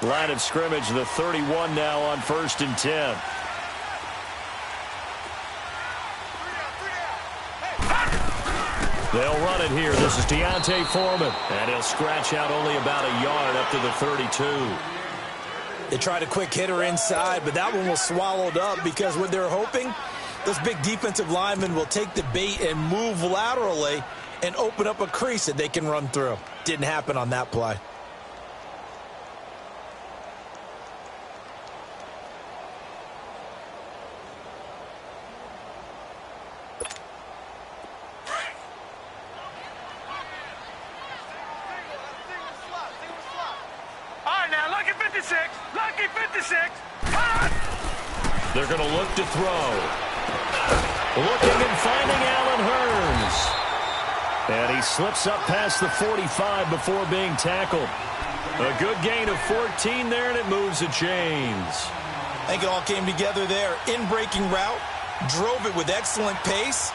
Line of scrimmage, the 31 now on 1st and 10. They'll run it here. This is Deontay Foreman. And he'll scratch out only about a yard up to the 32. They tried a quick hitter inside, but that one was swallowed up because what they're hoping, those big defensive linemen will take the bait and move laterally and open up a crease that they can run through. Didn't happen on that play. They're going to look to throw. Looking and finding Allen Hurns. And he slips up past the 45 before being tackled. A good gain of 14 there, and it moves the chains. I think it all came together there. In-breaking route, drove it with excellent pace.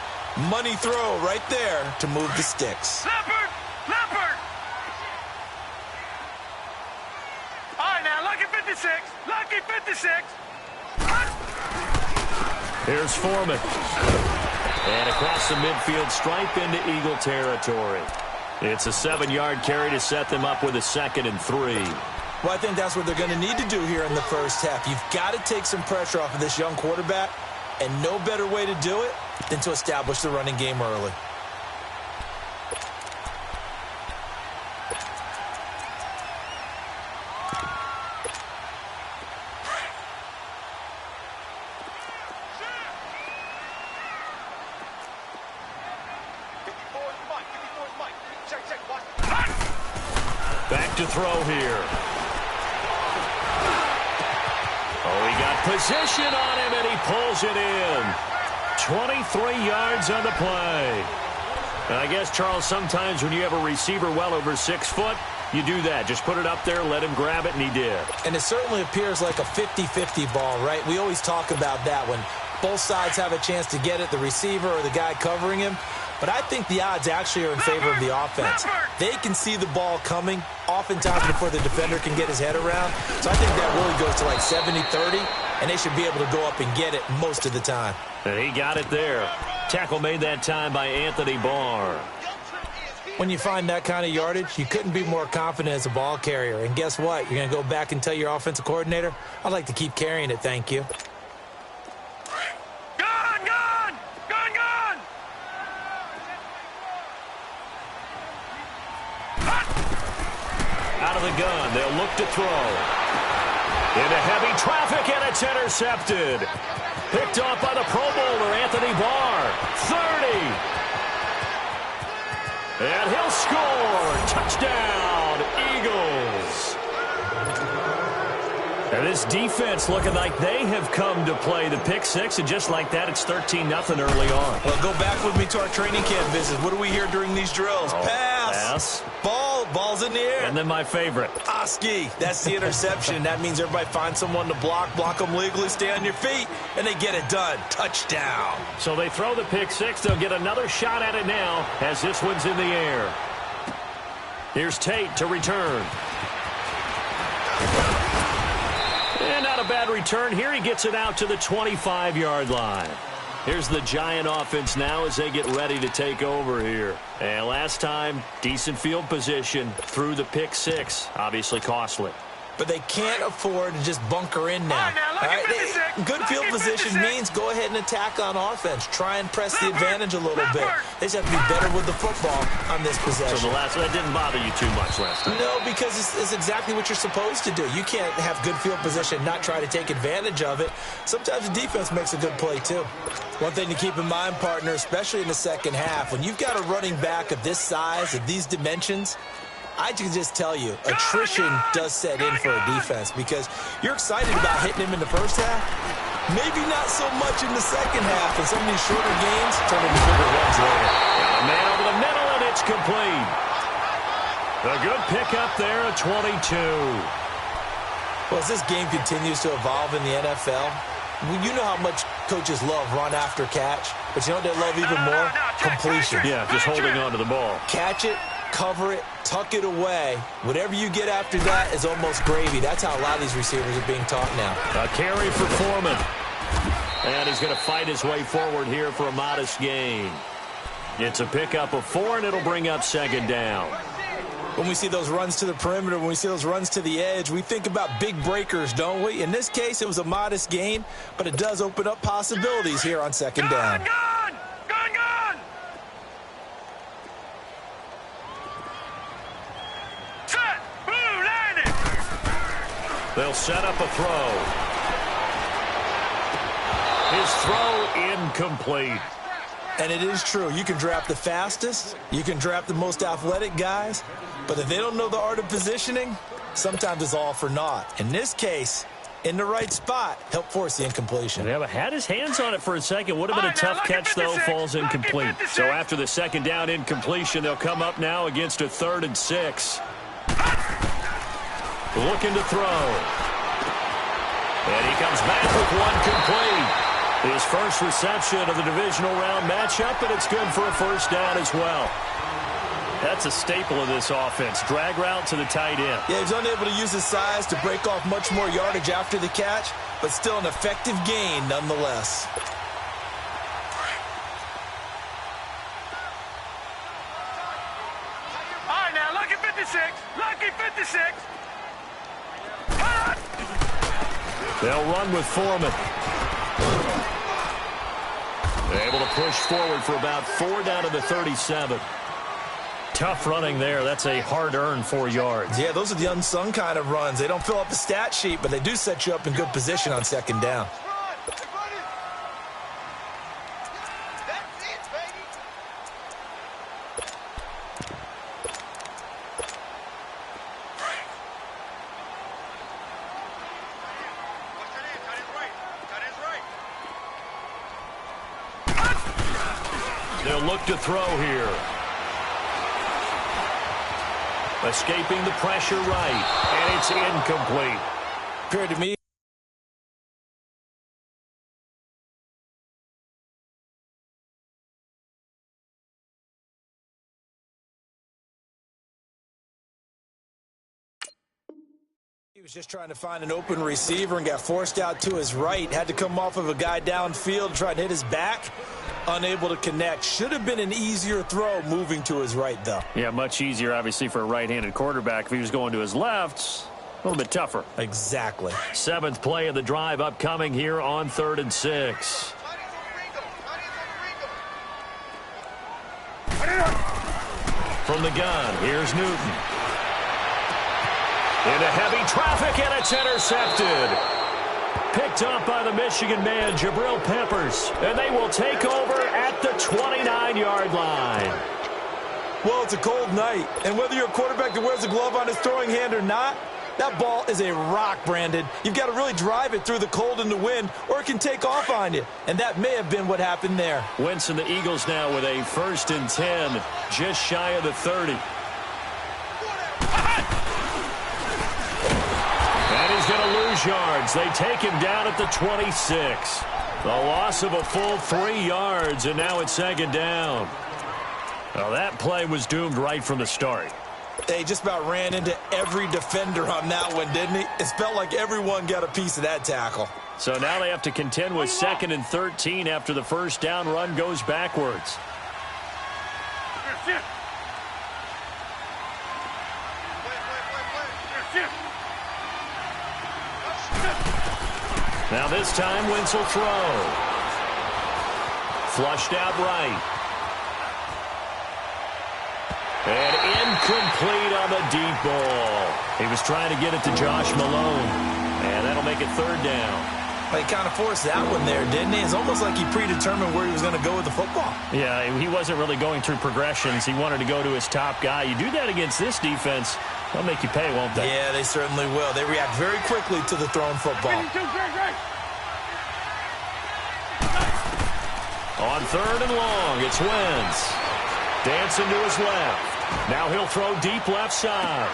Money throw right there to move the sticks. Leopard! Leopard! All right, now, lucky 56. Lucky 56. Here's Foreman. And across the midfield stripe into Eagle territory. It's a 7-yard carry to set them up with a 2nd and 3. Well, I think that's what they're going to need to do here in the first half. You've got to take some pressure off of this young quarterback, and no better way to do it than to establish the running game early. Back to throw here. Oh, he got position on him, and he pulls it in. 23 yards on the play. And I guess, Charles, sometimes when you have a receiver well over 6 foot, you do that. Just put it up there, let him grab it, and he did. And it certainly appears like a 50-50 ball, right? We always talk about that when both sides have a chance to get it, the receiver or the guy covering him. But I think the odds actually are in favor of the offense. They can see the ball coming oftentimes before the defender can get his head around. So I think that really goes to like 70-30, and they should be able to go up and get it most of the time. And he got it there. Tackle made that time by Anthony Barr. When you find that kind of yardage, you couldn't be more confident as a ball carrier. And guess what? You're going to go back and tell your offensive coordinator, I'd like to keep carrying it, thank you. Out of the gun, they'll look to throw. Into heavy traffic, and it's intercepted. Picked off by the Pro Bowler, Anthony Barr. 30. And he'll score. Touchdown, Eagles. And this defense looking like they have come to play the pick six, and just like that, it's 13-0 early on. Well, go back with me to our training camp visit. What do we hear during these drills? Pass. Ball's in the air. And then my favorite. Oski. That's the interception. That means everybody finds someone to block them legally, stay on your feet, and they get it done. Touchdown. So they throw the pick six. They'll get another shot at it now as this one's in the air. Here's Tate to return. And not a bad return here. He gets it out to the 25-yard line. Here's the Giant offense now as they get ready to take over here. And last time, decent field position through the pick six. Obviously costly. But they can't afford to just bunker in now. All right? Good field position means go ahead and attack on offense. Try and press the advantage a little bit. They just have to be better with the football on this possession. So that didn't bother you too much last time? No, because it's exactly what you're supposed to do. You can't have good field position and not try to take advantage of it. Sometimes the defense makes a good play, too. One thing to keep in mind, partner, especially in the second half, when you've got a running back of this size, of these dimensions, I can just tell you, attrition does set in for a defense because you're excited about hitting him in the first half. Maybe not so much in the second half, and some of these shorter games turn into bigger runs later. A man over the middle, and it's complete. A good pickup there at 22. Well, as this game continues to evolve in the NFL, you know how much coaches love run after catch, but you know what they love even more? Completion. Yeah, just holding on to the ball. Catch it, cover it, tuck it away. Whatever you get after that is almost gravy. That's how a lot of these receivers are being taught now. A carry for Foreman. And he's going to fight his way forward here for a modest gain. It's a pickup of 4, and it'll bring up second down. When we see those runs to the perimeter, when we see those runs to the edge, we think about big breakers, don't we? In this case, it was a modest gain, but it does open up possibilities here on second down. Gun! Set! Blue, landed! They'll set up a throw. His throw incomplete. And it is true. You can draft the fastest. You can draft the most athletic guys. But if they don't know the art of positioning, sometimes it's all for naught. In this case, in the right spot, help force the incompletion. Yeah, but had his hands on it for a second. Would have been a tough catch, though. Falls incomplete. So after the second down incompletion, they'll come up now against a 3rd and 6. Looking to throw. And he comes back with one complete. His first reception of the divisional round matchup, and it's good for a first down as well. That's a staple of this offense. Drag route to the tight end. Yeah, he's unable to use his size to break off much more yardage after the catch, but still an effective gain nonetheless. All right, now, lucky 56. Lucky 56. They'll run with Foreman. They're able to push forward for about 4 down to the 37. Tough running there. That's a hard-earned 4 yards. Yeah, those are the unsung kind of runs. They don't fill up the stat sheet, but they do set you up in good position on second down. They'll look to throw here. Escaping the pressure right, and it's incomplete. Appeared to me. He was just trying to find an open receiver and got forced out to his right. Had to come off of a guy downfield, try to hit his back. Unable to connect. Should have been an easier throw moving to his right, though. Yeah, much easier, obviously, for a right-handed quarterback. If he was going to his left, a little bit tougher. Exactly. 7th play of the drive upcoming here on 3rd and 6. From the gun, here's Newton. Into heavy traffic, and it's intercepted. Picked up by the Michigan man, Jabril Peppers. And they will take over at the 29-yard line. Well, it's a cold night. And whether you're a quarterback that wears a glove on his throwing hand or not, that ball is a rock, Brandon. You've got to really drive it through the cold and the wind, or it can take off on you. And that may have been what happened there. Wentz and the Eagles now with a 1st and 10, just shy of the 30. He's going to lose yards. They take him down at the 26. The loss of a full 3 yards, and now it's 2nd down. Well, that play was doomed right from the start. They just about ran into every defender on that one, didn't he? It felt like everyone got a piece of that tackle. So now they have to contend with 2nd and 13 after the first down run goes backwards. Now this time, Wentz will throw. Flushed out right. And incomplete on the deep ball. He was trying to get it to Josh Malone. And that'll make it 3rd down. He kind of forced that one there, didn't he? It's almost like he predetermined where he was going to go with the football. Yeah, he wasn't really going through progressions. He wanted to go to his top guy. You do that against this defense, they'll make you pay, won't they? Yeah, they certainly will. They react very quickly to the thrown football. On 3rd and long, it's Wentz. Dancing to his left. Now he'll throw deep left side.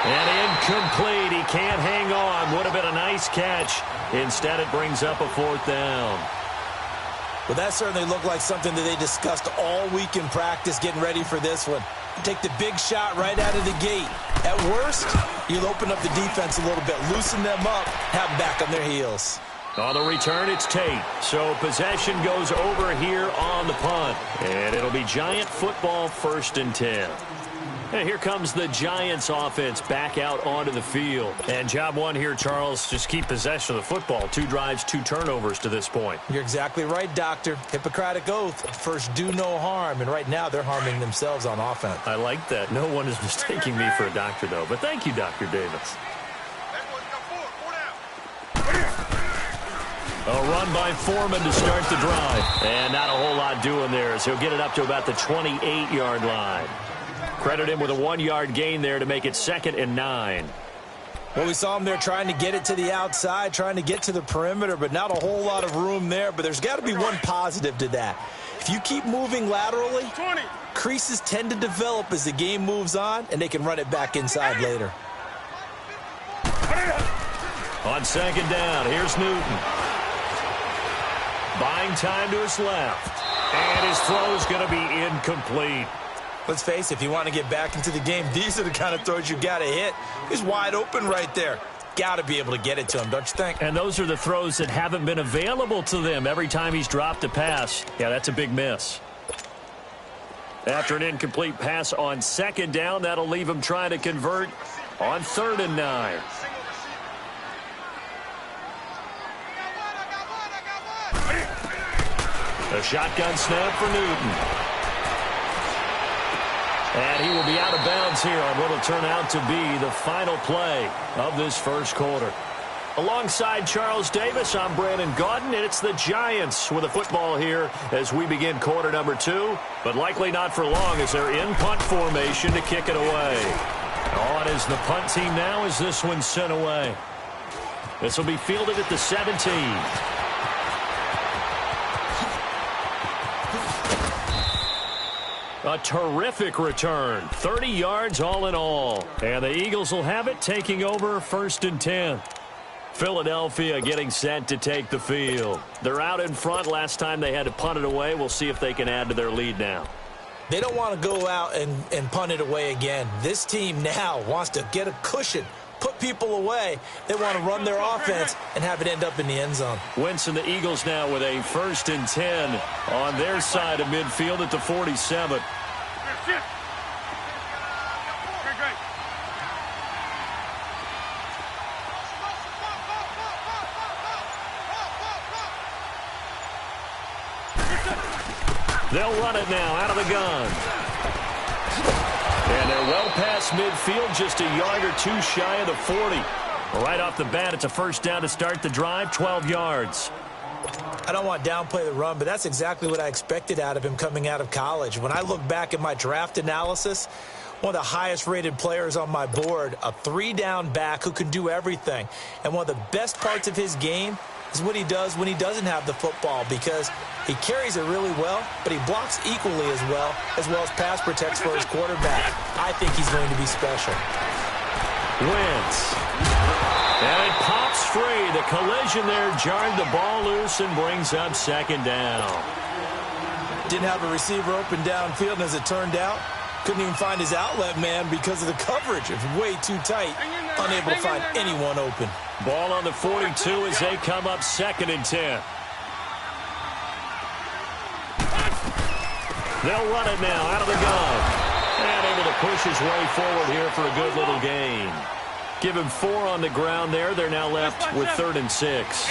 And incomplete. He can't hang on. Would have been a nice catch. Instead, it brings up a 4th down. Well, that certainly looked like something that they discussed all week in practice getting ready for this one. Take the big shot right out of the gate. At worst, you'll open up the defense a little bit, loosen them up, have them back on their heels. On the return, it's Tate. So possession goes over here on the punt. And it'll be Giant football, 1st and 10. And here comes the Giants offense back out onto the field. And job one here, Charles, just keep possession of the football. 2 drives, 2 turnovers to this point. You're exactly right, Doctor. Hippocratic oath. First, do no harm. And right now, they're harming themselves on offense. I like that. No one is mistaking me for a doctor, though. But thank you, Dr. Davis. A run by Foreman to start the drive. And not a whole lot doing there as he'll get it up to about the 28-yard line. Credit him with a 1-yard gain there to make it 2nd and 9. Well, we saw him there trying to get it to the outside, trying to get to the perimeter, but not a whole lot of room there. But there's got to be one positive to that. If you keep moving laterally, creases tend to develop as the game moves on, and they can run it back inside later. On 2nd down, here's Newton. Buying time to his left. And his throw is going to be incomplete. Let's face it, if you want to get back into the game, these are the kind of throws you got to hit. He's wide open right there. Got to be able to get it to him, don't you think? And those are the throws that haven't been available to them every time he's dropped a pass. Yeah, that's a big miss. After an incomplete pass on 2nd down, that'll leave him trying to convert on 3rd and 9. A shotgun snap for Newton. And he will be out of bounds here on what will turn out to be the final play of this 1st quarter. Alongside Charles Davis, I'm Brandon Gaudin, and it's the Giants with the football here as we begin quarter number 2, but likely not for long as they're in punt formation to kick it away. On is the punt team now as this one's sent away. This will be fielded at the 17. A terrific return. 30 yards all in all. And the Eagles will have it, taking over 1st and 10. Philadelphia getting set to take the field. They're out in front. Last time they had to punt it away. We'll see if they can add to their lead now. They don't want to go out and punt it away again. This team now wants to get a cushion, put people away. They want to run their offense and have it end up in the end zone. Wentz and the Eagles now with a 1st and 10 on their side of midfield at the 47. They'll run it now out of the gun. And they're well past midfield, just a yard or 2 shy of the 40. Right off the bat, it's a 1st down to start the drive, 12 yards. I don't want to downplay the run, but that's exactly what I expected out of him coming out of college. When I look back at my draft analysis, one of the highest-rated players on my board, a 3-down back who can do everything. And one of the best parts of his game is what he does when he doesn't have the football, because he carries it really well, but he blocks equally as well as pass protects for his quarterback. I think he's going to be special. Wentz. And it pops free. The collision there jarred the ball loose and brings up 2nd down. Didn't have a receiver open downfield, and as it turned out, couldn't even find his outlet man because of the coverage. It was way too tight. Unable to find anyone open. Ball on the 42 as they come up 2nd and 10. They'll run it now out of the gun. And able to push his way forward here for a good little gain. Give him 4 on the ground there. They're now left with 3rd and 6.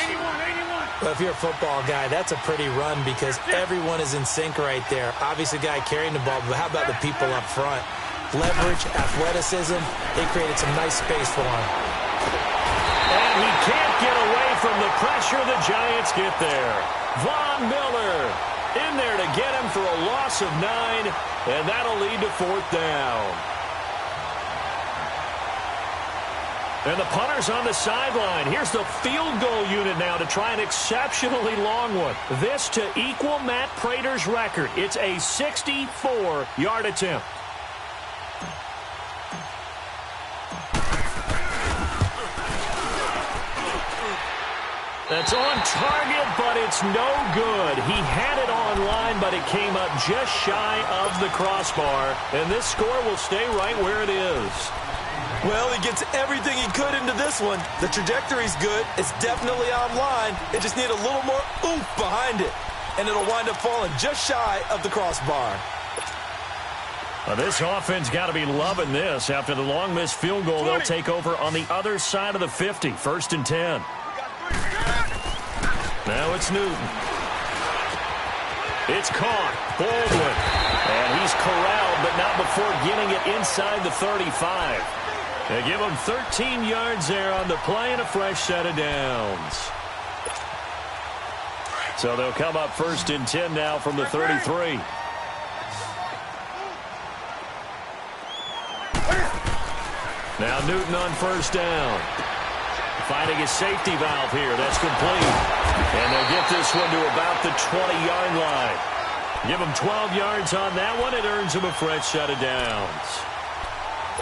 Well, if you're a football guy, that's a pretty run because everyone is in sync right there. Obviously, the guy carrying the ball, but how about the people up front? Leverage, athleticism, they created some nice space for him. And he can't get away from the pressure. The Giants get there. Von Miller in there to get him for a loss of 9, and that'll lead to 4th down. And the punter's on the sideline. Here's the field goal unit now to try an exceptionally long one. This to equal Matt Prater's record. It's a 64-yard attempt. That's on target, but it's no good. He had it on line, but it came up just shy of the crossbar. And this score will stay right where it is. Well, he gets everything he could into this one. The trajectory's good. It's definitely online. It just needs a little more oomph behind it. And it'll wind up falling just shy of the crossbar. Well, this offense got to be loving this. After the long missed field goal, they'll take over on the other side of the 50, 1st and 10. Now it's Newton. It's caught. Baldwin. And he's corralled, but not before getting it inside the 35. They give him 13 yards there on the play and a fresh set of downs. So they'll come up 1st and 10 now from the 33. Now Newton on 1st down. Finding his safety valve here. That's complete. And they'll get this one to about the 20-yard line. Give him 12 yards on that one. It earns him a fresh set of downs.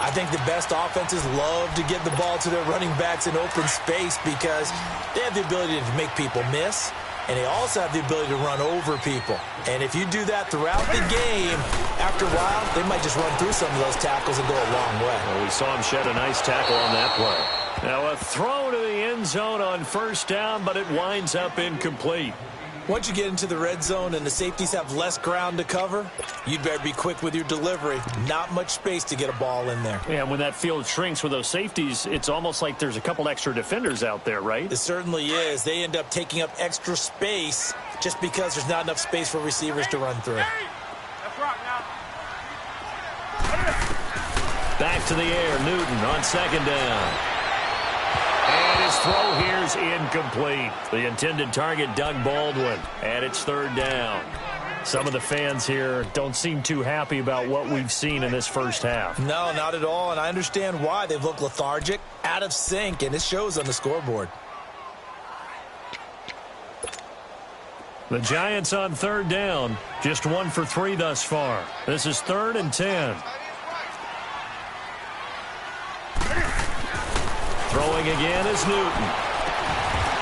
I think the best offenses love to get the ball to their running backs in open space because they have the ability to make people miss, and they also have the ability to run over people. And if you do that throughout the game, after a while, they might just run through some of those tackles and go a long way. Well, we saw him shed a nice tackle on that play. Now a throw to the end zone on 1st down, but it winds up incomplete. Once you get into the red zone and the safeties have less ground to cover, you'd better be quick with your delivery. Not much space to get a ball in there. Yeah, when that field shrinks with those safeties, it's almost like there's a couple extra defenders out there, right? It certainly is. They end up taking up extra space just because there's not enough space for receivers to run through. Back to the air, Newton on 2nd down. And his throw here's incomplete. The intended target, Doug Baldwin, and it's 3rd down. Some of the fans here don't seem too happy about what we've seen in this first half. No, not at all, and I understand why. They've looked lethargic, out of sync, and it shows on the scoreboard. The Giants on 3rd down, just 1 for 3 thus far. This is 3rd and 10. Throwing again is Newton.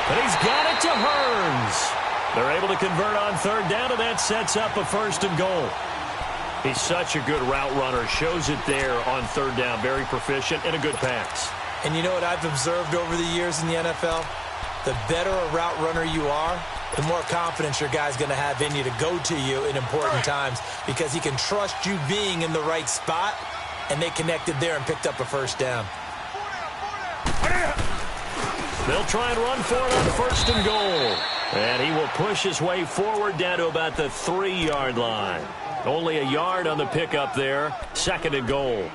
And he's got it to Hearns. They're able to convert on 3rd down, and that sets up a 1st and goal. He's such a good route runner. Shows it there on 3rd down. Very proficient and a good pass. And you know what I've observed over the years in the NFL? The better a route runner you are, the more confidence your guy's going to have in you to go to you in important times because he can trust you being in the right spot, and they connected there and picked up a 1st down. They'll try and run for it on 1st and goal. And he will push his way forward down to about the 3-yard line. Only a yard on the pickup there. 2nd and goal.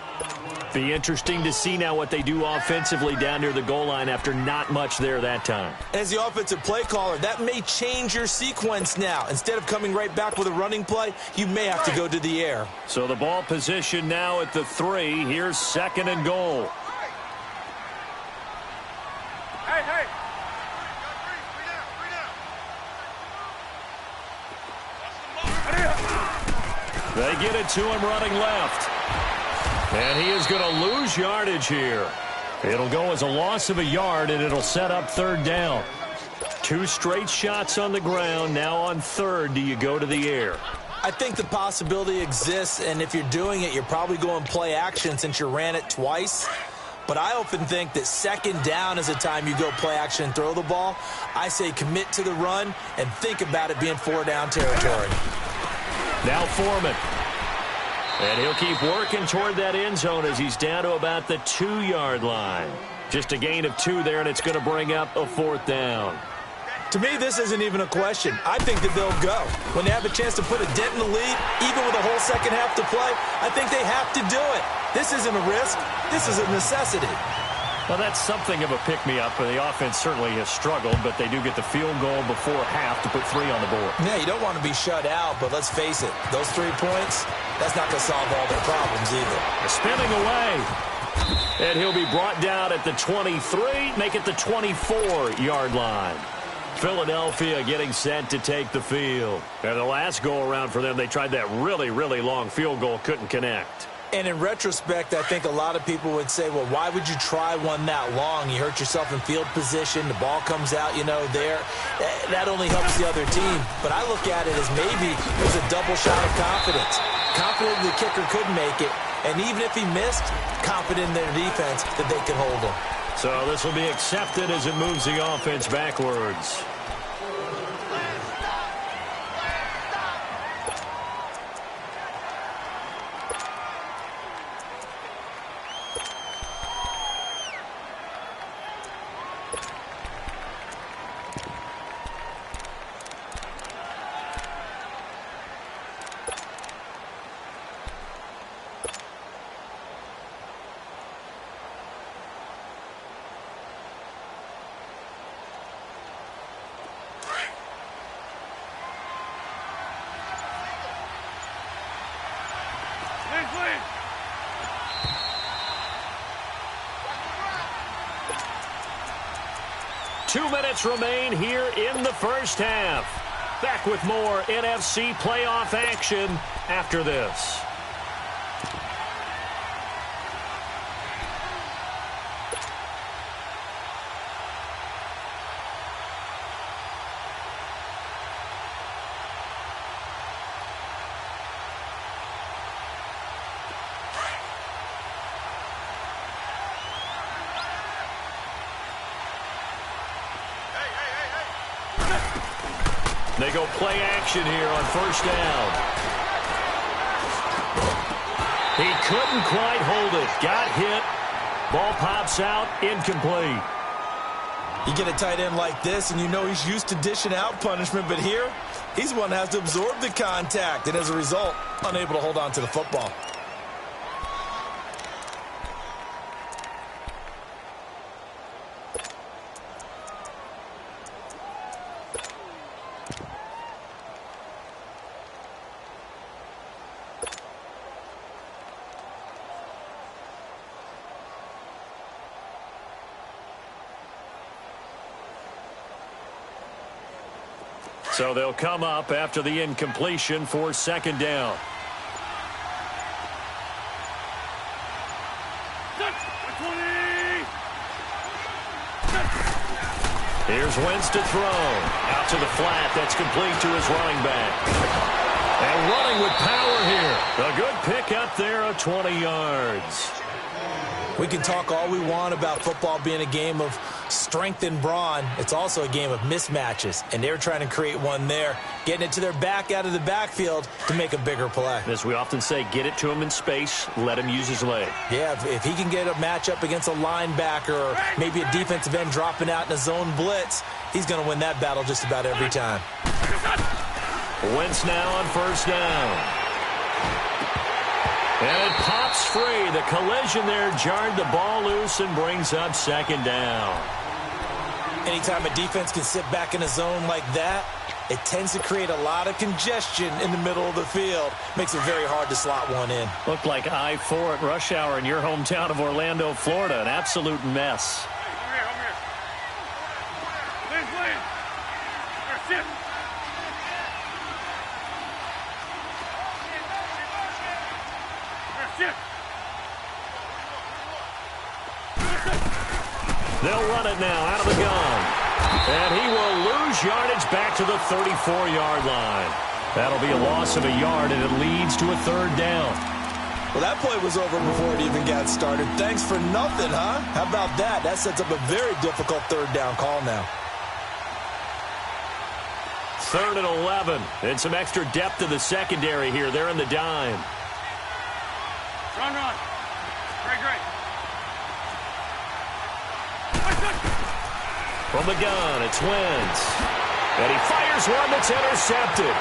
Be interesting to see now what they do offensively down near the goal line after not much there that time. As the offensive play caller, that may change your sequence now. Instead of coming right back with a running play, you may have to go to the air. So the ball position now at the 3. Here's 2nd and goal. Hey. They get it to him running left. And he is going to lose yardage here. It'll go as a loss of a yard, and it'll set up 3rd down. 2 straight shots on the ground. Now on 3rd, do you go to the air? I think the possibility exists, and if you're doing it, you're probably going play action since you ran it twice. But I often think that 2nd down is the time you go play action and throw the ball. I say commit to the run and think about it being 4-down territory. Now Foreman. And he'll keep working toward that end zone as he's down to about the 2-yard line. Just a gain of 2 there, and it's going to bring up a 4th down. To me, this isn't even a question. I think that they'll go. When they have a chance to put a dent in the lead, even with a whole second half to play, I think they have to do it. This isn't a risk. This is a necessity. Well, that's something of a pick-me-up. The offense certainly has struggled, but they do get the field goal before half to put 3 on the board. Yeah, you don't want to be shut out, but let's face it, those 3 points, that's not going to solve all their problems either. Spinning away. And he'll be brought down at the 23, make it the 24-yard line. Philadelphia getting set to take the field. And the last go-around for them, they tried that really, really long field goal, couldn't connect. And in retrospect, I think a lot of people would say, well, why would you try one that long? You hurt yourself in field position. The ball comes out, there. That only helps the other team. But I look at it as maybe it was a double shot of confidence. Confident the kicker could make it. And even if he missed, confident in their defense that they could hold him. So this will be accepted as it moves the offense backwards. Please. 2 minutes remain here in the first half. Back with more NFC playoff action after this. They go play action here on first down. He couldn't quite hold it. Got hit. Ball pops out. Incomplete. You get a tight end like this, and you know he's used to dishing out punishment, but here, he's one that has to absorb the contact, and as a result, unable to hold on to the football. So they'll come up after the incompletion for second down. Here's Wentz to throw. Out to the flat. That's complete to his running back. And running with power here. A good pick up there of 20 yards. We can talk all we want about football being a game of strength and brawn. It's also a game of mismatches, and they're trying to create one there, getting it to their back out of the backfield to make a bigger play. As we often say, get it to him in space, let him use his leg. Yeah, if he can get a matchup against a linebacker or maybe a defensive end dropping out in a zone blitz, he's going to win that battle just about every time. Wentz now on first down. And it pops free. The collision there jarred the ball loose and brings up second down. Anytime a defense can sit back in a zone like that, it tends to create a lot of congestion in the middle of the field. Makes it very hard to slot one in. Looked like I-4 at rush hour in your hometown of Orlando, Florida. An absolute mess. They'll run it now out of the gun. And he will lose yardage back to the 34-yard line. That'll be a loss of a yard, and it leads to a third down. Well, that play was over before it even got started. Thanks for nothing, huh? How about that? That sets up a very difficult third down call now. 3rd and 11. And some extra depth to the secondary here. They're in the dime. Run. Great. From the gun, it's Wentz. And he fires one that's intercepted.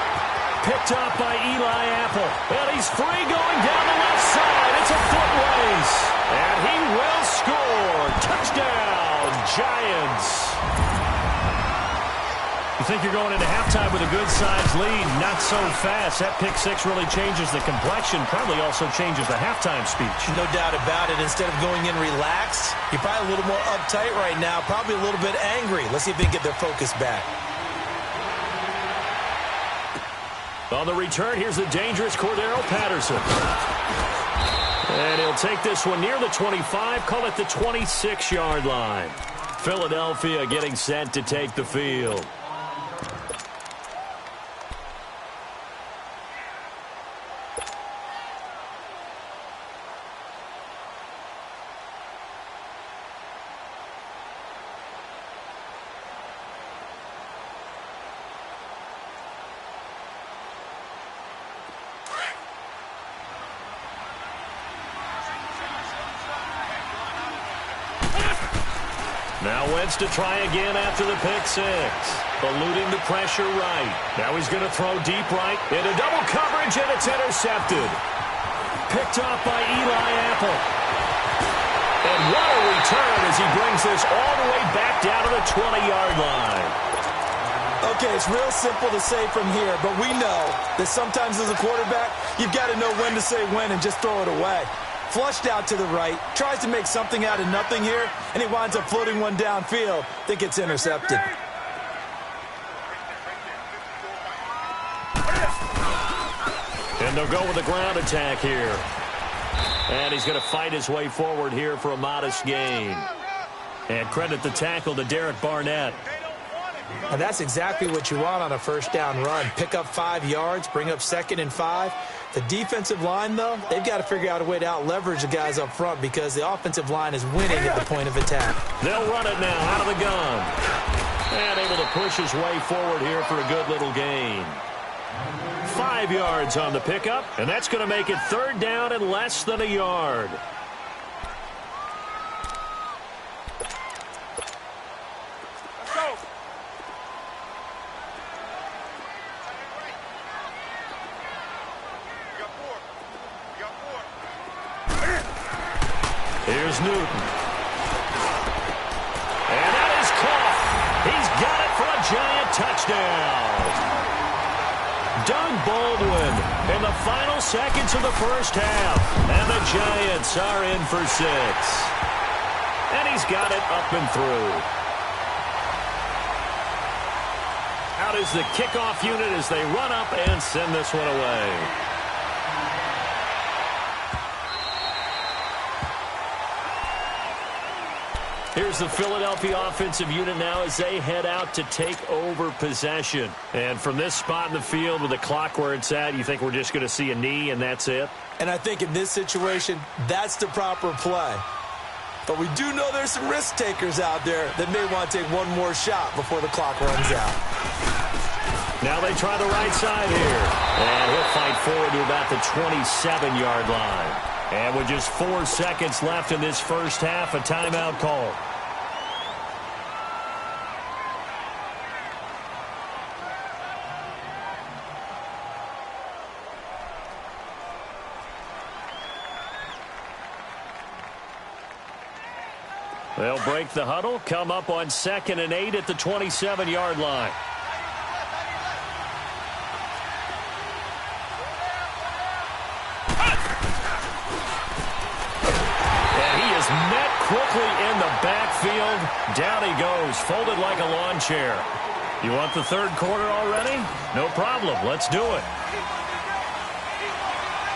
Picked up by Eli Apple. And he's free going down the left side. It's a foot race. And he will score. Touchdown, Giants. You think you're going into halftime with a good-sized lead. Not so fast. That pick six really changes the complexion. Probably also changes the halftime speech. No doubt about it. Instead of going in relaxed, you're probably a little more uptight right now. Probably a little bit angry. Let's see if they can get their focus back. On the return, here's the dangerous Cordero Patterson. And he'll take this one near the 25, call it the 26-yard line. Philadelphia getting set to take the field. Now Wentz to try again after the pick six. Eluding the pressure right. Now he's going to throw deep right into double coverage, and it's intercepted. Picked off by Eli Apple. And what a return as he brings this all the way back down to the 20-yard line. Okay, it's real simple to say from here, but we know that sometimes as a quarterback, you've got to know when to say when and just throw it away. Flushed out to the right, tries to make something out of nothing here, and he winds up floating one downfield that gets intercepted. And they'll go with the ground attack here. And he's going to fight his way forward here for a modest gain. And credit the tackle to Derek Barnett. And that's exactly what you want on a first down run. Pick up 5 yards, bring up 2nd and 5. The defensive line, though, they've got to figure out a way to out-leverage the guys up front because the offensive line is winning at the point of attack. They'll run it now out of the gun. And able to push his way forward here for a good little gain. 5 yards on the pickup, and that's going to make it 3rd down and less than a yard. Here's Newton. And that is caught. He's got it for a giant touchdown. Doug Baldwin in the final seconds of the first half. And the Giants are in for 6. And he's got it up and through. Out is the kickoff unit as they run up and send this one away. Here's the Philadelphia offensive unit now as they head out to take over possession. And from this spot in the field with the clock where it's at, you think we're just going to see a knee and that's it? And I think in this situation, that's the proper play. But we do know there's some risk takers out there that may want to take one more shot before the clock runs out. Now they try the right side here. And he'll fight forward to about the 27-yard line. And with just 4 seconds left in this first half, a timeout call. They'll break the huddle, come up on 2nd and 8 at the 27-yard line. Met quickly in the backfield. Down he goes, folded like a lawn chair. You want the 3rd quarter already? No problem. Let's do it.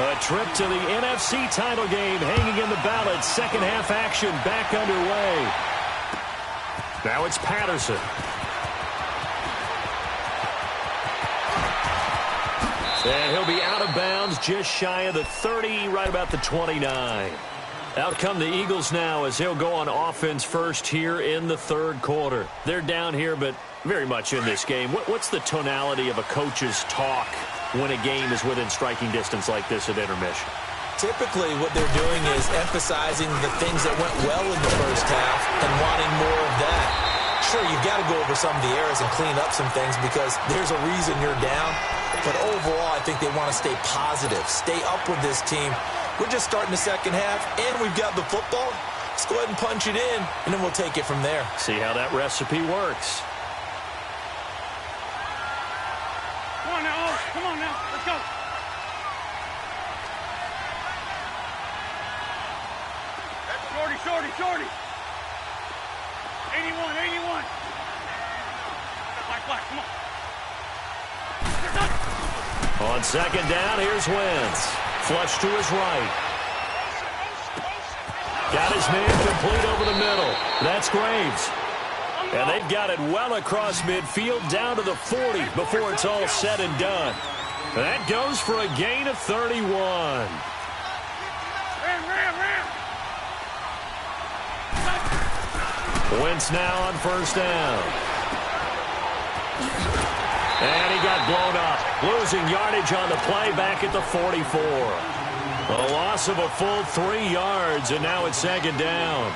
A trip to the NFC title game hanging in the balance. 2nd half action back underway. Now it's Patterson. And he'll be out of bounds just shy of the 30, right about the 29. Out come the Eagles now as he'll go on offense first here in the 3rd quarter. They're down here, but very much in this game. What's the tonality of a coach's talk when a game is within striking distance like this at intermission? Typically, what they're doing is emphasizing the things that went well in the first half and wanting more of that. Sure, you've got to go over some of the errors and clean up some things because there's a reason you're down. But overall, I think they want to stay positive, stay up with this team. We're just starting the 2nd half, and we've got the football. Let's go ahead and punch it in, and then we'll take it from there. See how that recipe works. Come on now, come on now, let's go. Shorty, shorty, shorty. 81, 81. Black, come on. On 2nd down, here's Wentz. Flush to his right. Got his man complete over the middle. That's Graves. And they've got it well across midfield down to the 40 before it's all said and done. That goes for a gain of 31. Wentz now on first down. And he got blown up. Losing yardage on the play back at the 44. A loss of a full 3 yards, and now it's second down.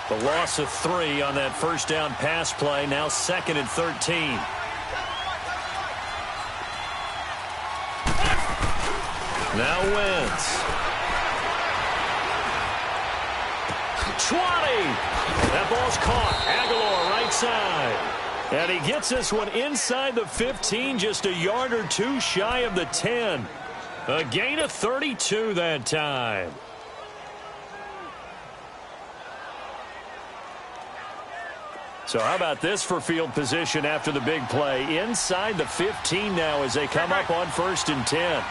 The loss of 3 on that first down pass play, now 2nd and 13. Now Wentz. 20. That ball's caught. Aguilar right side. And he gets this one inside the 15, just a yard or 2 shy of the 10. A gain of 32 that time. So how about this for field position after the big play? Inside the 15 now as they come up on 1st and 10.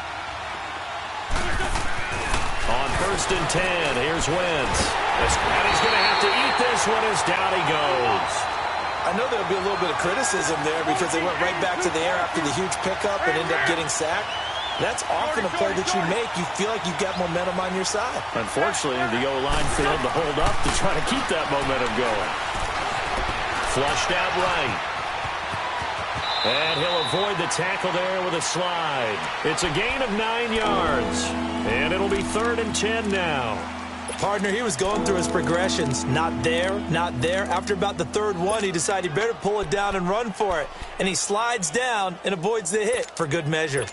On 1st and 10, here's Wentz. And he's going to have to eat this one as down he goes. I know there'll be a little bit of criticism there because they went right back to the air after the huge pickup and ended up getting sacked. That's often a play that you make. You feel like you've got momentum on your side. Unfortunately, the O-line failed to hold up to try to keep that momentum going. Flushed out right. And he'll avoid the tackle there with a slide. It's a gain of 9 yards. And it'll be 3rd and 10 now. Partner, he was going through his progressions. Not there, not there. After about the 3rd one, he decided he better pull it down and run for it. And he slides down and avoids the hit for good measure.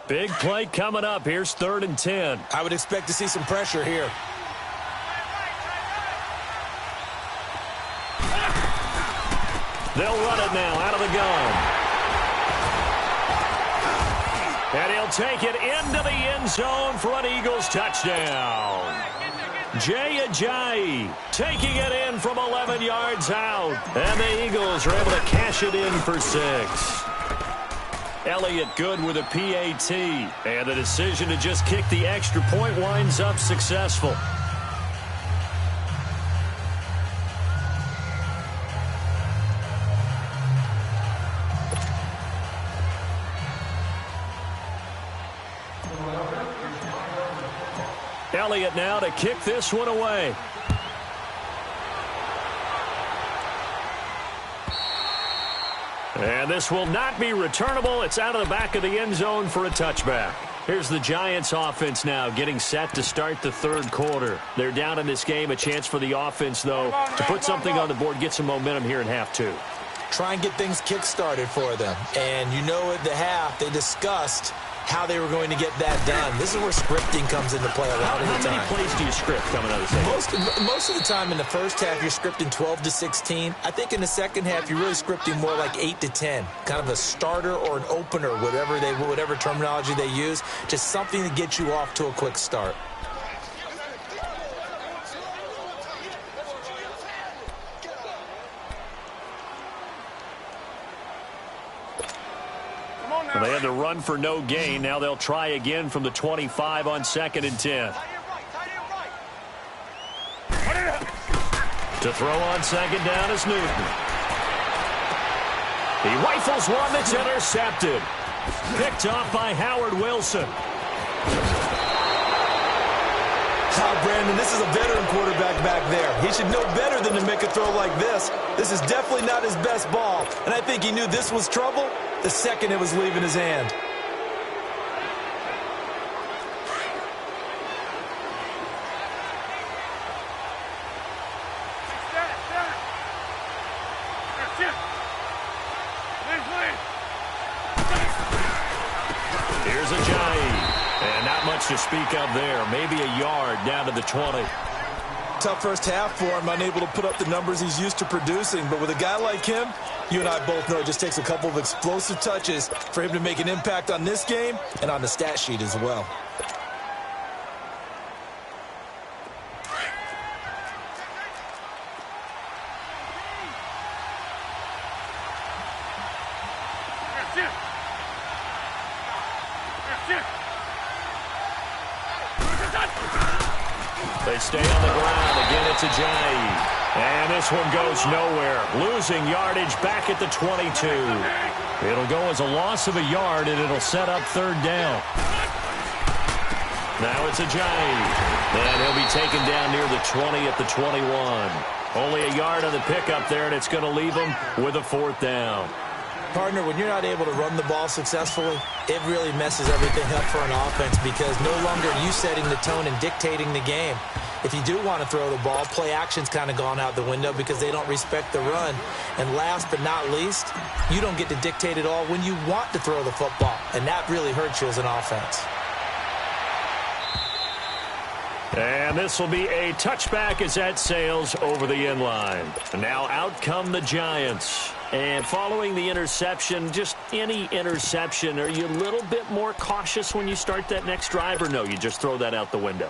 Big play coming up. Here's 3rd and 10. I would expect to see some pressure here. They'll run it now out of the gun. And he'll take it into the end zone for an Eagles touchdown. Jay Ajayi taking it in from 11 yards out. And the Eagles are able to cash it in for 6. Elliott good with a PAT. And the decision to just kick the extra point winds up successful. Elliott now to kick this one away. And this will not be returnable. It's out of the back of the end zone for a touchback. Here's the Giants offense now getting set to start the 3rd quarter. They're down in this game. A chance for the offense, though, to put something on the board, get some momentum here in half 2. Try and get things kick-started for them. And you know at the half, they discussed how they were going to get that done. This is where scripting comes into play a lot of the time. How many plays do you script coming out of the second? Most of the time in the first half, you're scripting 12 to 16. I think in the second half, you're really scripting more like 8 to 10. Kind of a starter or an opener, whatever terminology they use. Just something to get you off to a quick start. Well, they had to run for no gain. Now they'll try again from the 25 on 2nd and 10. To throw on 2nd down is Newton. He rifles one that's intercepted. Picked off by Howard Wilson. Brandon, this is a veteran quarterback back there. He should know better than to make a throw like this. This is definitely not his best ball, and I think he knew this was trouble the second it was leaving his hand. Here's Ajayi. And not much to speak of there. Maybe a yard down to the 20. Tough first half for him, unable to put up the numbers he's used to producing. But with a guy like him, you and I both know it just takes a couple of explosive touches for him to make an impact on this game and on the stat sheet as well. They stay on the ground. Again, it's Ajayi. And this one goes nowhere. Losing yardage back at the 22. It'll go as a loss of a yard, and it'll set up third down. Now it's Ajayi. And he'll be taken down near the 20 at the 21. Only a yard on the pickup there, and it's going to leave him with a fourth down. Partner, when you're not able to run the ball successfully, it really messes everything up for an offense because no longer are you setting the tone and dictating the game. If you do want to throw the ball, play action's kind of gone out the window because they don't respect the run. And last but not least, you don't get to dictate it all when you want to throw the football. And that really hurts you as an offense. And this will be a touchback as that sails over the end line. Now out come the Giants. And following the interception, just any interception, are you a little bit more cautious when you start that next drive, or no, you just throw that out the window?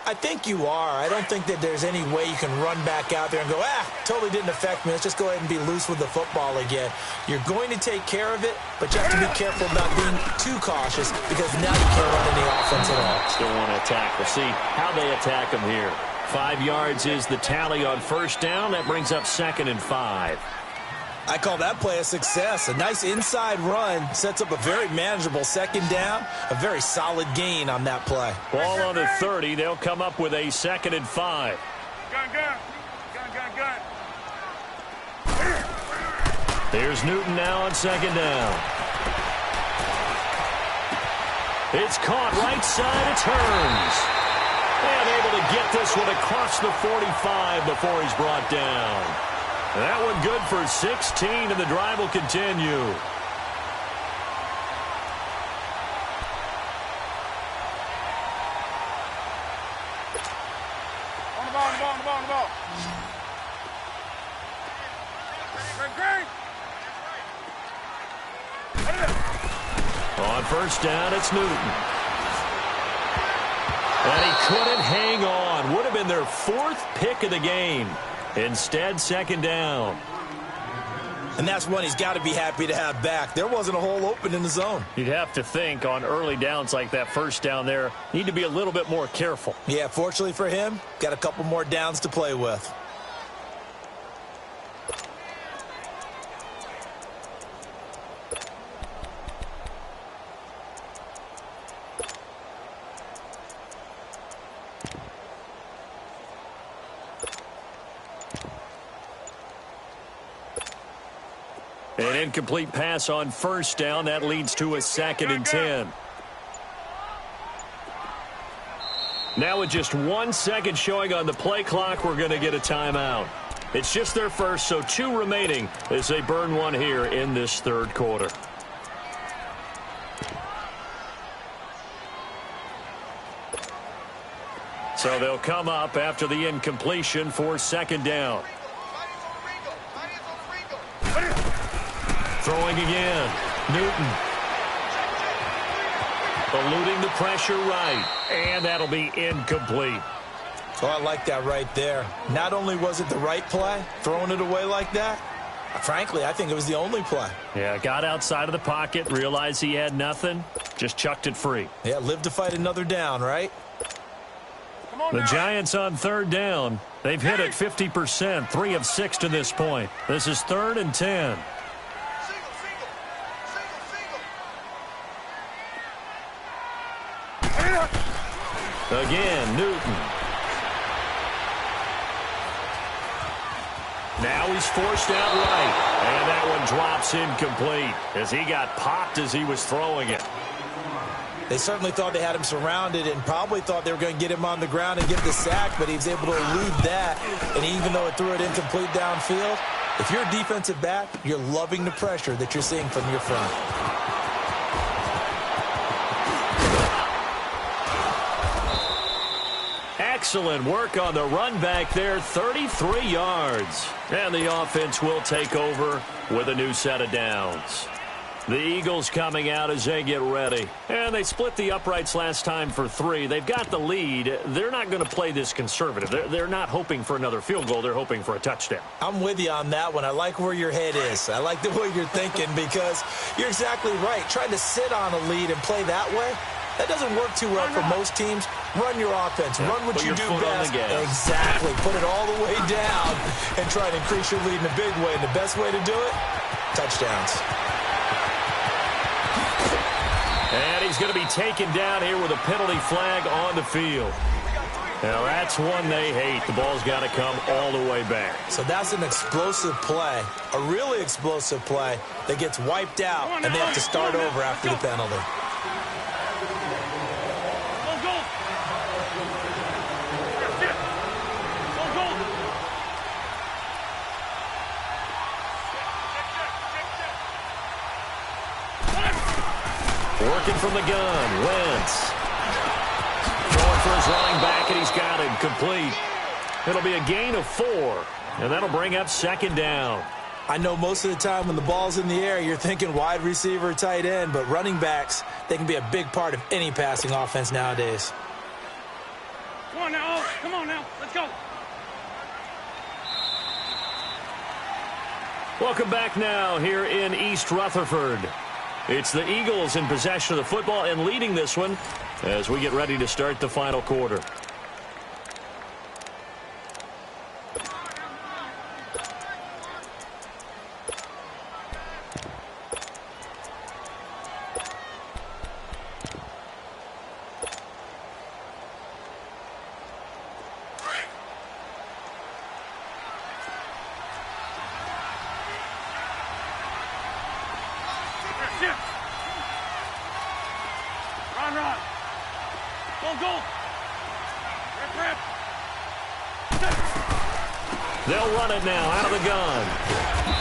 I think you are. I don't think that there's any way you can run back out there and go, totally didn't affect me. Let's just go ahead and be loose with the football again. You're going to take care of it, but you have to be careful about being too cautious because now you can't run any offense at all. Still want to attack. We'll see how they attack them here. 5 yards is the tally on first down. That brings up 2nd and 5. I call that play a success. A nice inside run sets up a very manageable second down, a very solid gain on that play. Ball on the 30. They'll come up with a 2nd and 5. Gun. Here's Newton now on 2nd down. It's caught right side. It turns. And able to get this one across the 45 before he's brought down. That one good for 16, and the drive will continue. On the ball. Green. On first down, it's Newton. And he couldn't hang on. Would have been their 4th pick of the game. Instead, 2nd down. And that's one he's got to be happy to have back. There wasn't a hole open in the zone. You'd have to think on early downs like that first down there, need to be a little bit more careful. Yeah, fortunately for him, got a couple more downs to play with. An incomplete pass on first down. That leads to a 2nd and 10. Now with just 1 second showing on the play clock, we're going to get a timeout. It's just their first, so 2 remaining as they burn one here in this third quarter. So they'll come up after the incompletion for 2nd down. Throwing again. Newton. Eluding the pressure right. And that'll be incomplete. Oh, I like that right there. Not only was it the right play, throwing it away like that, frankly, I think it was the only play. Yeah, got outside of the pocket, realized he had nothing, just chucked it free. Yeah, live to fight another down, right? The Giants on 3rd down. They've hit it 50%, 3 of 6 to this point. This is 3rd and 10. Again, Newton. Now he's forced out right. And that one drops incomplete as he got popped as he was throwing it. They certainly thought they had him surrounded and probably thought they were going to get him on the ground and get the sack, but he was able to elude that. And even though it threw it incomplete downfield, if you're a defensive back, you're loving the pressure that you're seeing from your front. Excellent work on the run back there, 33 yards. And the offense will take over with a new set of downs. The Eagles coming out as they get ready. And they split the uprights last time for 3. They've got the lead. They're not going to play this conservative. They're not hoping for another field goal. They're hoping for a touchdown. I'm with you on that one. I like where your head is. I like the way you're thinking because you're exactly right. Trying to sit on a lead and play that way, that doesn't work too well for most teams. Run your offense. Run what you do best. Exactly. Put it all the way down and try to increase your lead in a big way. And the best way to do it, touchdowns. And he's going to be taken down here with a penalty flag on the field. Now, that's one they hate. The ball's got to come all the way back. So that's an explosive play, a really explosive play that gets wiped out, and they have to start over after the penalty. Working from the gun, Wentz. Going for his running back, and he's got him complete. It'll be a gain of 4, and that'll bring up 2nd down. I know most of the time when the ball's in the air, you're thinking wide receiver, tight end, but running backs, they can be a big part of any passing offense nowadays. Come on now, come on now, let's go. Welcome back now here in East Rutherford. It's the Eagles in possession of the football and leading this one as we get ready to start the final quarter. Run. Go. Rip. They'll run it now out of the gun.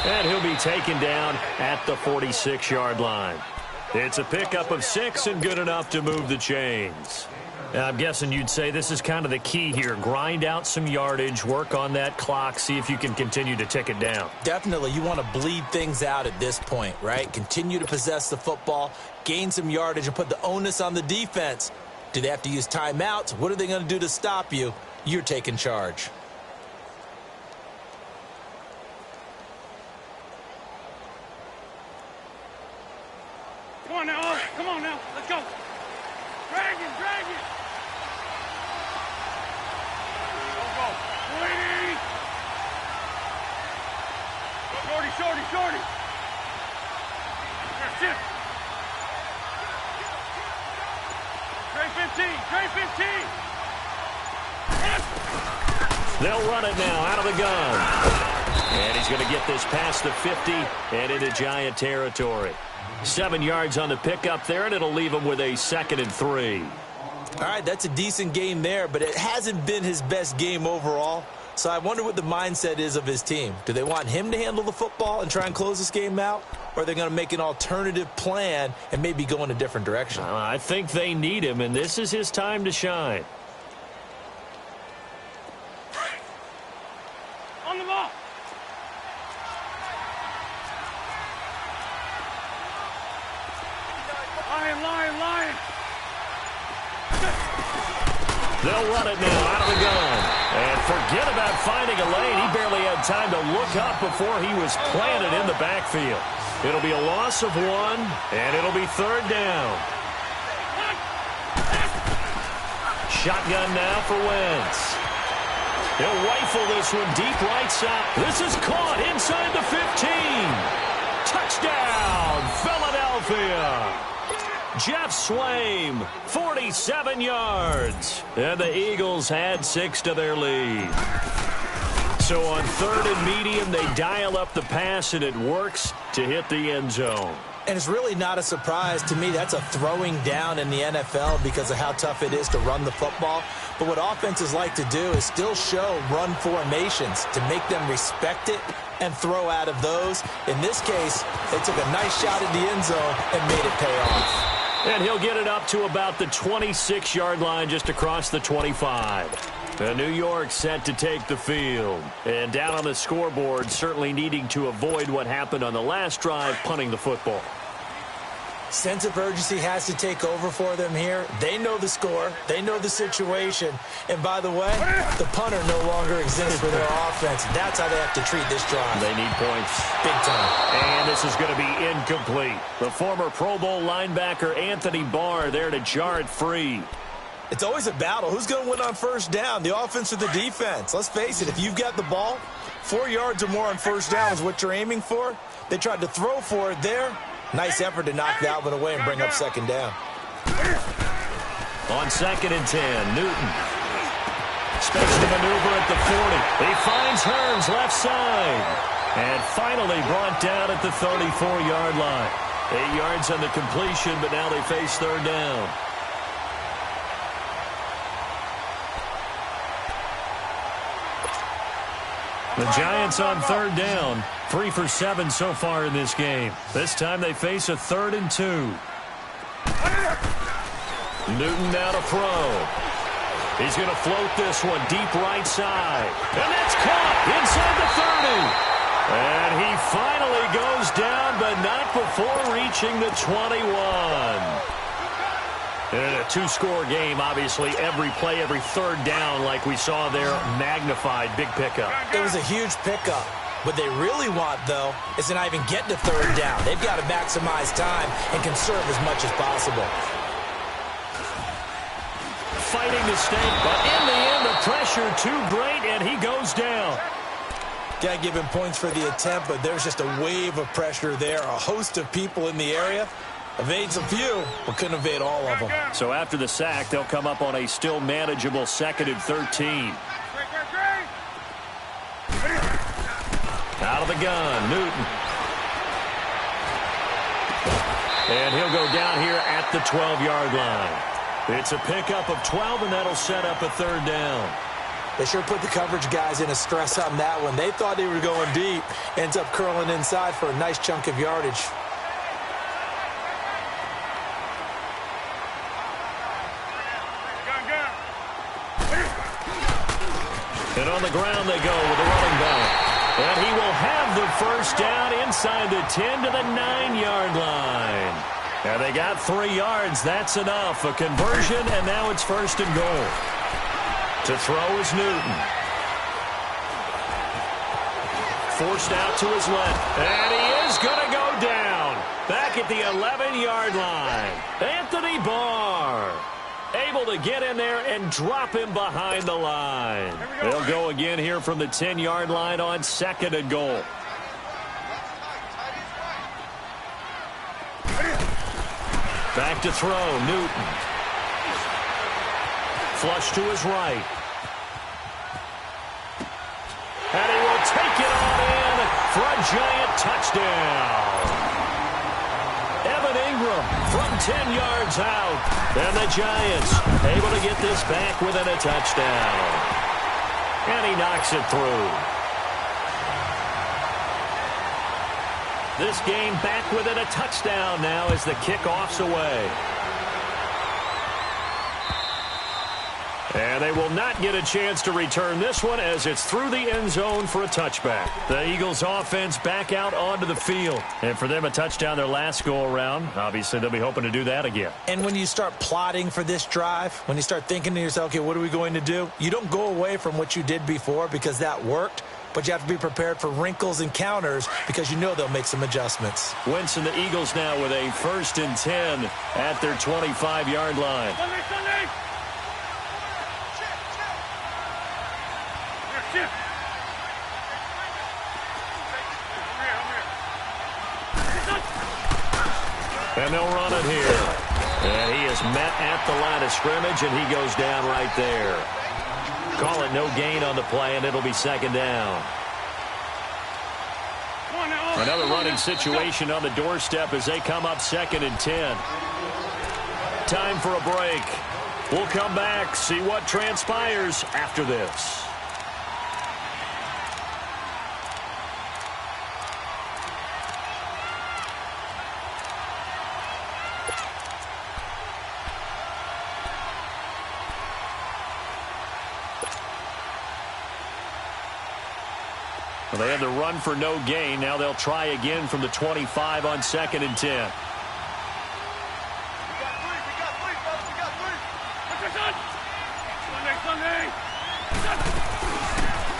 And he'll be taken down at the 46-yard line. It's a pickup of 6 and good enough to move the chains. Now, I'm guessing you'd say this is kind of the key here. Grind out some yardage, work on that clock, see if you can continue to tick it down. Definitely, you want to bleed things out at this point, right? Continue to possess the football, gain some yardage, and put the onus on the defense. Do they have to use timeouts? What are they going to do to stop you? You're taking charge. Come on now, let's go. Drag it. Go. Shorty. That's it. Trey 15. They'll run it now out of the gun. And he's going to get this past the 50 and into Giant territory. 7 yards on the pickup there, and it'll leave him with a 2nd and 3. All right, that's a decent game there, but it hasn't been his best game overall. So I wonder what the mindset is of his team. Do they want him to handle the football and try and close this game out? Or are they going to make an alternative plan and maybe go in a different direction? I think they need him, and this is his time to shine. On the ball. Lion. They'll run it now out of the gun. And forget about finding a lane. He barely had time to look up before he was planted in the backfield. It'll be a loss of 1, and it'll be 3rd down. Shotgun now for Wentz. He'll rifle this one deep right side. This is caught inside the 15. Touchdown, Philadelphia. Jeff Swaim, 47 yards. And the Eagles had 6 to their lead. So on 3rd and medium, they dial up the pass, and it works to hit the end zone. And it's really not a surprise to me. That's a throwing down in the NFL because of how tough it is to run the football. But what offenses like to do is still show run formations to make them respect it and throw out of those. In this case, they took a nice shot at the end zone and made it pay off. And he'll get it up to about the 26-yard line just across the 25. New York set to take the field. And down on the scoreboard, certainly needing to avoid what happened on the last drive, punting the football. Sense of urgency has to take over for them here. They know the score. They know the situation. And by the way, the punter no longer exists for their offense. That's how they have to treat this drive. They need points. Big time. And this is going to be incomplete. The former Pro Bowl linebacker Anthony Barr there to jar it free. It's always a battle. Who's going to win on first down, the offense or the defense? Let's face it, if you've got the ball, 4 yards or more on first down is what you're aiming for. They tried to throw for it there. Nice effort to knock that one away and bring up second down. On 2nd and 10, Newton. Special maneuver at the 40. He finds Hearns left side. And finally brought down at the 34-yard line. 8 yards on the completion, but now they face third down. The Giants on third down. 3 for 7 so far in this game. This time they face a 3rd and 2. Newton now to throw. He's going to float this one deep right side. And that's caught inside the 30. And he finally goes down, but not before reaching the 21. In a 2-score game, obviously, every play, every third down, like we saw there, magnified. Big pickup. It was a huge pickup. What they really want, though, is to not even get to third down. They've got to maximize time and conserve as much as possible. Fighting to stay, but in the end, the pressure too great, and he goes down. Got to give him points for the attempt, but there's just a wave of pressure there. A host of people in the area. Evades a few, but couldn't evade all of them. So after the sack, they'll come up on a still manageable 2nd and 13. Out of the gun, Newton. And he'll go down here at the 12-yard line. It's a pickup of 12, and that'll set up a third down. They sure put the coverage guys in a stress on that one. They thought they were going deep. Ends up curling inside for a nice chunk of yardage. And on the ground they go with the running back. And he will have the first down inside the 10 to the 9-yard line. And they got 3 yards. That's enough. A conversion, and now it's 1st and goal. To throw is Newton. Forced out to his left. And he is going to go down. Back at the 11-yard line. Anthony Barr. Able to get in there and drop him behind the line. They'll go again here from the 10-yard line on 2nd and goal. Back to throw, Newton. Flush to his right. And he will take it on in for a giant touchdown. From 10 yards out. And the Giants able to get this back within a touchdown. And he knocks it through. This game back within a touchdown now as the kickoff's away. And they will not get a chance to return this one as it's through the end zone for a touchback. The Eagles offense back out onto the field. And for them, a touchdown their last go-around. Obviously, they'll be hoping to do that again. And when you start plotting for this drive, when you start thinking to yourself, okay, what are we going to do? You don't go away from what you did before because that worked. But you have to be prepared for wrinkles and counters because you know they'll make some adjustments. Wentz and the Eagles now with a 1st and 10 at their 25-yard line. And they'll run it here. And he is met at the line of scrimmage, and he goes down right there. Call it no gain on the play, and it'll be 2nd down. Another running situation on the doorstep as they come up 2nd and 10. Time for a break. We'll come back, see what transpires after this. Well, they had the run for no gain. Now they'll try again from the 25 on 2nd and 10.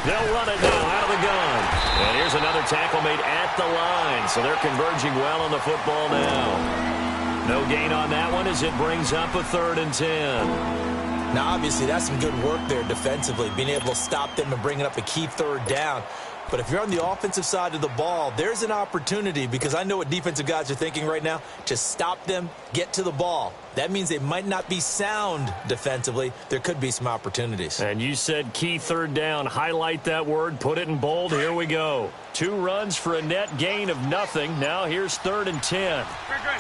They'll run it now out of the gun. And here's another tackle made at the line. So they're converging well on the football now. No gain on that one as it brings up a 3rd and 10. Now, obviously, that's some good work there defensively, being able to stop them and bringing up a key 3rd down. But if you're on the offensive side of the ball, there's an opportunity, because I know what defensive guys are thinking right now. Just stop them, get to the ball. That means they might not be sound defensively. There could be some opportunities. And you said key 3rd down. Highlight that word, put it in bold. Here we go. 2 runs for a net gain of nothing. Now here's 3rd and 10. Great.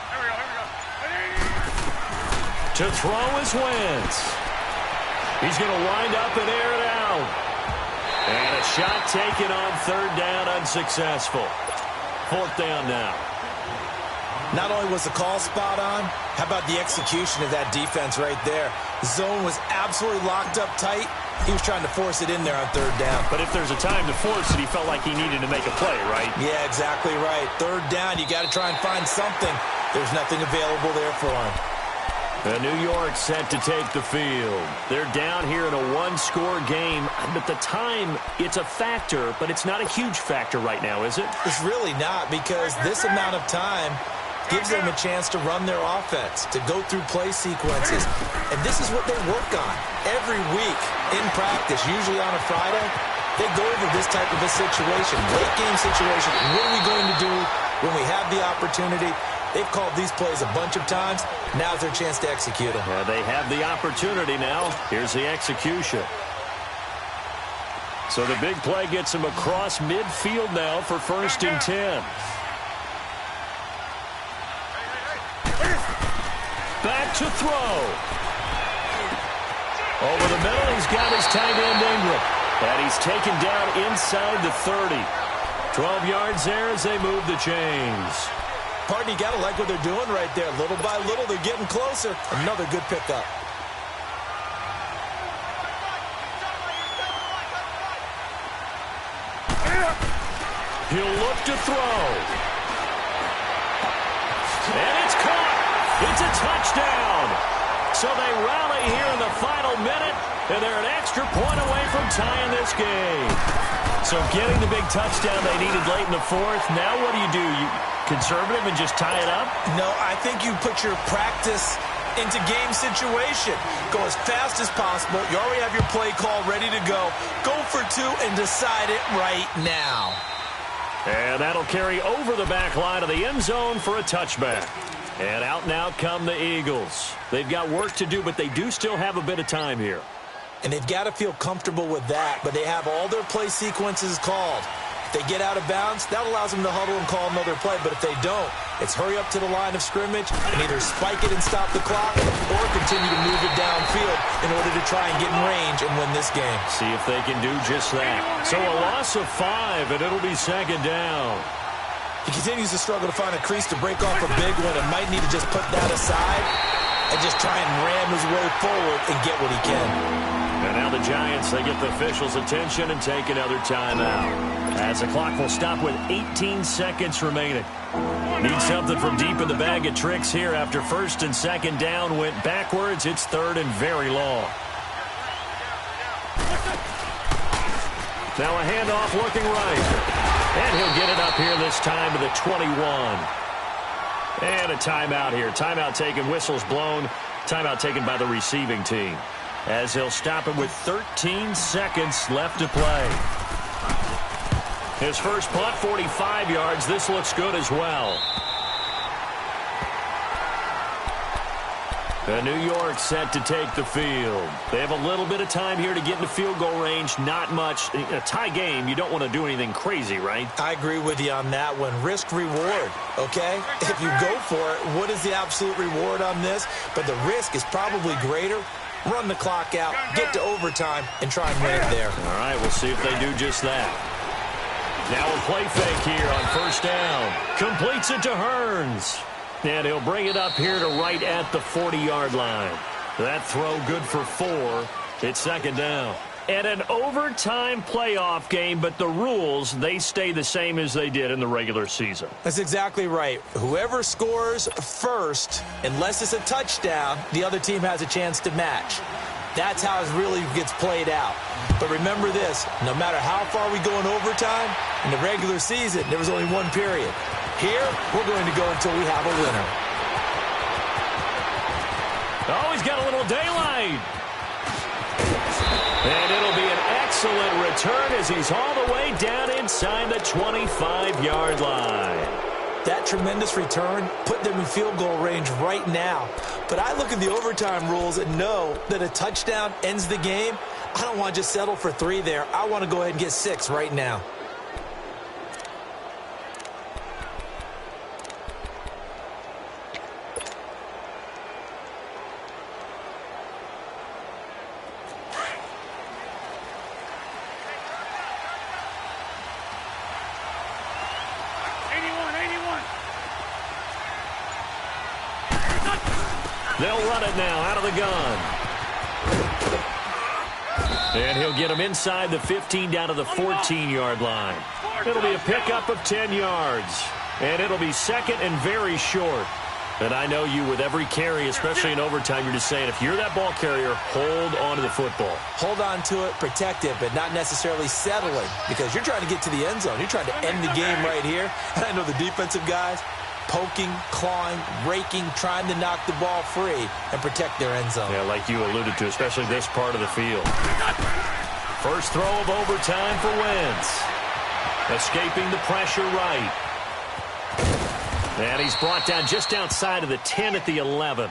Here we go. To throw is Wentz. He's going to wind up and air it out. And a shot taken on 3rd down, unsuccessful. 4th down now. Not only was the call spot on, how about the execution of that defense right there? The zone was absolutely locked up tight. He was trying to force it in there on 3rd down. But if there's a time to force it, he felt like he needed to make a play, right? Yeah, exactly right. 3rd down, you got to try and find something. There's nothing available there for him. New York set to take the field. They're down here in a 1-score game. But the time, it's a factor, but it's not a huge factor right now, is it? It's really not, because this amount of time gives them a chance to run their offense, to go through play sequences. And this is what they work on every week in practice, usually on a Friday. They go over this type of a situation, late game situation. What are we going to do when we have the opportunity? They've called these plays a bunch of times. Now's their chance to execute them. Yeah, they have the opportunity now. Here's the execution. So the big play gets them across midfield now for 1st and 10. Back to throw. Over the middle, he's got his tight end Ingram. And he's taken down inside the 30. 12 yards there as they move the chains. Partner, you got to like what they're doing right there. Little by little, they're getting closer. Another good pickup. He'll look to throw. And it's caught. It's a touchdown. So they rally here in the final minute, and they're an extra point away from tying this game. So getting the big touchdown they needed late in the 4th. Now what do? You conservative and just tie it up? No, I think you put your practice into game situation. Go as fast as possible. You already have your play call ready to go. Go for 2 and decide it right now. And that'll carry over the back line of the end zone for a touchback. And out now come the Eagles. They've got work to do, but they do still have a bit of time here. And they've got to feel comfortable with that, but they have all their play sequences called. If they get out of bounds, that allows them to huddle and call another play, but if they don't, it's hurry up to the line of scrimmage and either spike it and stop the clock or continue to move it downfield in order to try and get in range and win this game. See if they can do just that. So a loss of 5, and it'll be 2nd down. He continues to struggle to find a crease to break off a big one and might need to just put that aside and just try and ram his way forward and get what he can. And now the Giants, they get the officials' attention and take another timeout. As the clock will stop with 18 seconds remaining. Need something from deep in the bag of tricks here after 1st and 2nd down went backwards. It's 3rd and very long. Now a handoff looking right. And he'll get it up here this time to the 21. And a timeout here. Timeout taken, whistles blown. Timeout taken by the receiving team. As he'll stop it with 13 seconds left to play. His first punt, 45 yards. This looks good as well. New York set to take the field. They have a little bit of time here to get into field goal range. Not much. In a tie game, you don't want to do anything crazy, right? I agree with you on that one. Risk reward, okay? If you go for it, what is the absolute reward on this? But the risk is probably greater. Run the clock out, get to overtime, and try and win it there. All right, we'll see if they do just that. Now a play fake here on 1st down. Completes it to Hearns. And he'll bring it up here to right at the 40-yard line. That throw good for 4. It's 2nd down. And an overtime playoff game, but the rules, they stay the same as they did in the regular season. That's exactly right. Whoever scores first, unless it's a touchdown, the other team has a chance to match. That's how it really gets played out. But remember this, no matter how far we go in overtime, in the regular season, there was only one period. Here, we're going to go until we have a winner. Oh, he's got a little daylight. And it'll be an excellent return as he's all the way down inside the 25-yard line. That tremendous return put them in field goal range right now. But I look at the overtime rules and know that a touchdown ends the game. I don't want to just settle for 3 there. I want to go ahead and get 6 right now. They'll run it now out of the gun. And he'll get him inside the 15 down to the 14-yard line. It'll be a pickup of 10 yards. And it'll be second and very short. And I know you with every carry, especially in overtime, you're just saying if you're that ball carrier, hold on to the football. Hold on to it, protect it, but not necessarily settling because you're trying to get to the end zone. You're trying to end the game right here. And I know the defensive guys poking, clawing, raking, trying to knock the ball free and protect their end zone. Yeah, like you alluded to, especially this part of the field. First throw of overtime for Wentz. Escaping the pressure right. And he's brought down just outside of the 10 at the 11.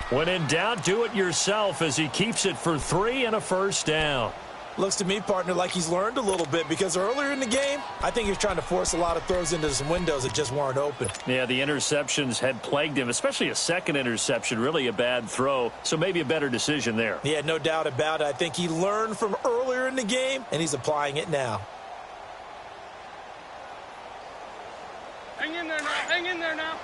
When in doubt, do it yourself as he keeps it for 3 and a first down. Looks to me, partner, like he's learned a little bit because earlier in the game, I think he was trying to force a lot of throws into some windows that just weren't open. Yeah, the interceptions had plagued him, especially a second interception, really a bad throw, so maybe a better decision there. Yeah, no doubt about it. I think he learned from earlier in the game, and he's applying it now. Hang in there now. Hang in there now.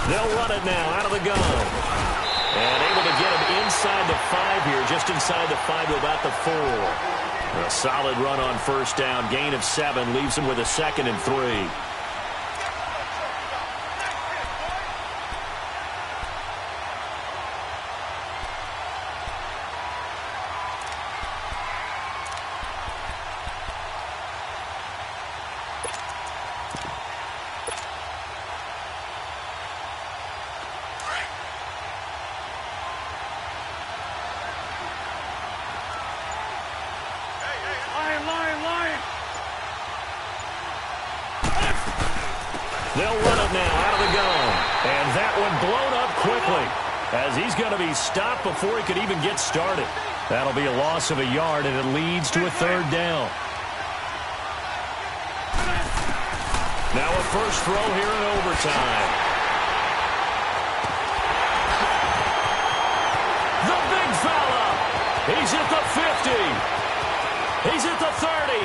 They'll run it now out of the gun. And able to get him inside the 5 here, just inside the 5 to about the 4. A solid run on first down. Gain of 7 leaves him with a 2nd and 3. They'll run it now out of the gun. And that one blown up quickly as he's going to be stopped before he could even get started. That'll be a loss of a yard, and it leads to a 3rd down. Now a first throw here in overtime. The big fella. He's at the 50. He's at the 30.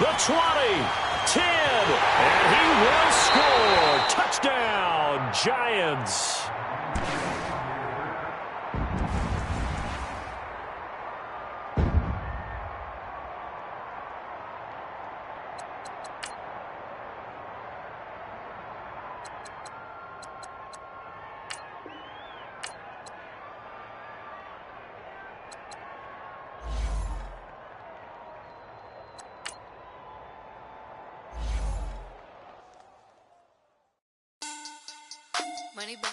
The 20. 10, and he will score. Touchdown, Giants. Money bag.